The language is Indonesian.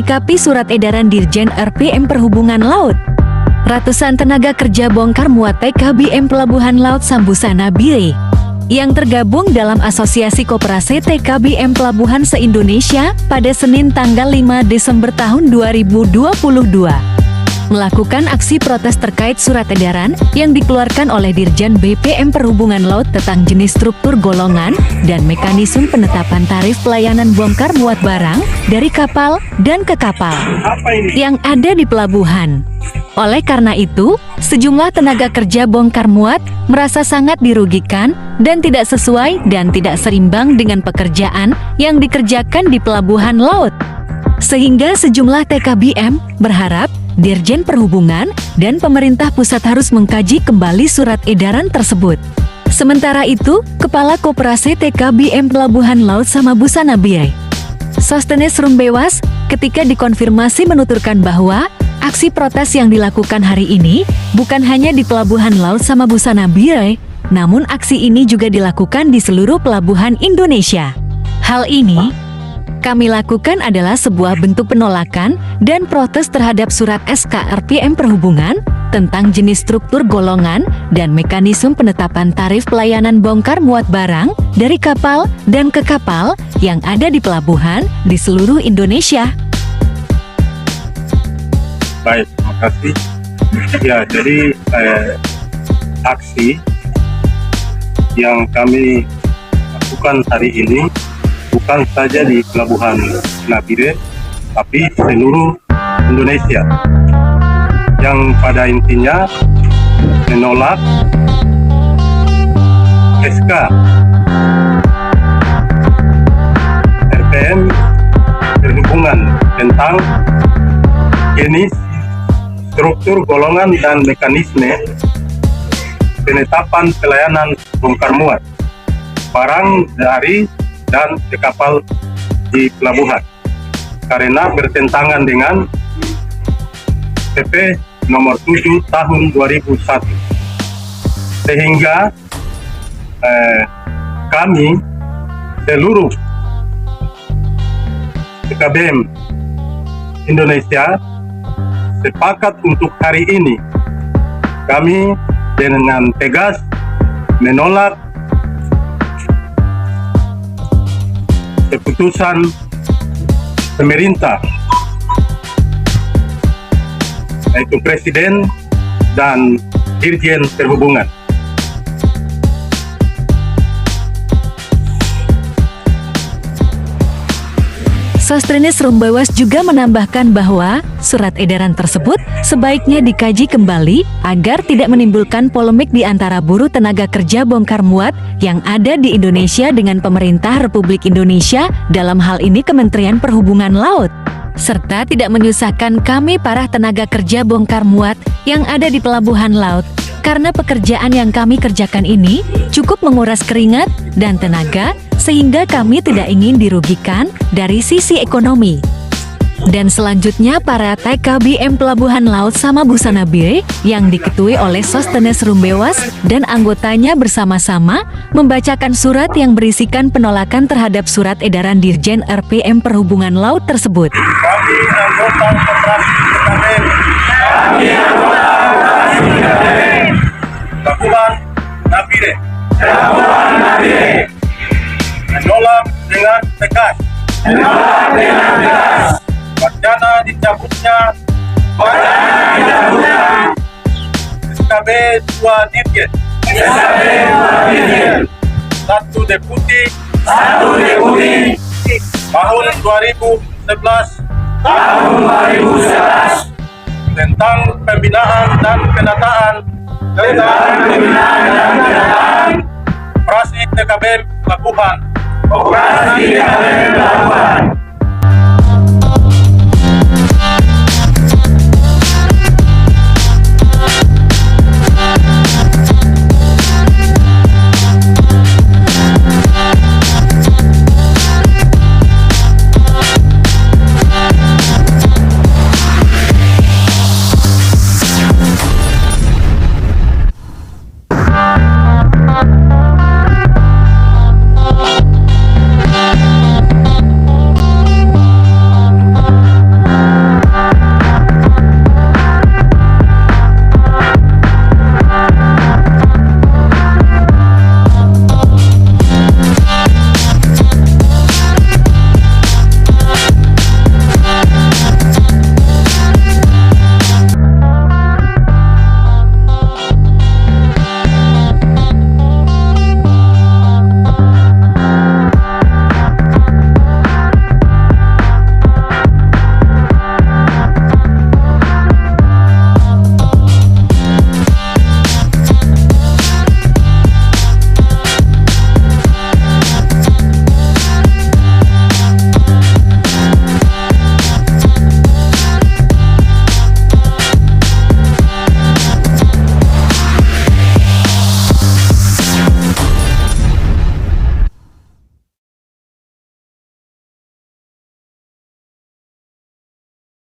Menyikapi surat edaran Dirjen RPM Perhubungan Laut, ratusan tenaga kerja bongkar muat TKBM Pelabuhan Laut Sambusana Bire yang tergabung dalam Asosiasi Koperasi TKBM Pelabuhan se-Indonesia pada Senin tanggal 5 Desember tahun 2022 melakukan aksi protes terkait surat edaran yang dikeluarkan oleh Dirjen BPM Perhubungan Laut tentang jenis struktur golongan dan mekanisme penetapan tarif pelayanan bongkar muat barang dari kapal dan ke kapal yang ada di pelabuhan. Oleh karena itu, sejumlah tenaga kerja bongkar muat merasa sangat dirugikan dan tidak sesuai dan tidak seimbang dengan pekerjaan yang dikerjakan di pelabuhan laut. Sehingga sejumlah TKBM berharap Dirjen Perhubungan dan pemerintah pusat harus mengkaji kembali surat edaran tersebut. Sementara itu, Kepala Koperasi TKBM Pelabuhan Laut Sambusana Bire, Sostenes Rumbewas, ketika dikonfirmasi menuturkan bahwa aksi protes yang dilakukan hari ini bukan hanya di Pelabuhan Laut Sambusana Bire, namun aksi ini juga dilakukan di seluruh pelabuhan Indonesia. Hal ini kami lakukan adalah sebuah bentuk penolakan dan protes terhadap surat SK RPM Perhubungan tentang jenis struktur golongan dan mekanisme penetapan tarif pelayanan bongkar muat barang dari kapal dan ke kapal yang ada di pelabuhan di seluruh Indonesia. Baik, terima kasih. Ya, jadi aksi yang kami lakukan hari ini bukan saja di Pelabuhan Nabire, tapi seluruh Indonesia, yang pada intinya menolak SK RPM Perhubungan tentang jenis struktur golongan dan mekanisme penetapan pelayanan bongkar muat barang dari dan ke kapal di pelabuhan, karena bertentangan dengan PP nomor 7 tahun 2001, sehingga kami seluruh TKBM Indonesia sepakat untuk hari ini kami dengan tegas menolak keputusan pemerintah, yaitu Presiden dan Dirjen Perhubungan. Sostenes Rumbewas juga menambahkan bahwa surat edaran tersebut sebaiknya dikaji kembali agar tidak menimbulkan polemik di antara buruh tenaga kerja bongkar muat yang ada di Indonesia dengan pemerintah Republik Indonesia, dalam hal ini Kementerian Perhubungan Laut, serta tidak menyusahkan kami para tenaga kerja bongkar muat yang ada di pelabuhan laut, karena pekerjaan yang kami kerjakan ini cukup menguras keringat dan tenaga, sehingga kami tidak ingin dirugikan dari sisi ekonomi. Dan selanjutnya para TKBM Pelabuhan Laut Sambusana Bire yang diketuai oleh Sostenes Rumbewas dan anggotanya bersama-sama membacakan surat yang berisikan penolakan terhadap surat edaran Dirjen RPM Perhubungan Laut tersebut. Kami anggota Koperasi TKBM Pelabuhan Nabire menolak dengan tegas wacana dicabutnya SKB 2 Dirjen, satu deputi tahun 2011 tentang pembinaan dan penataan operasi TKBM Pelabuhan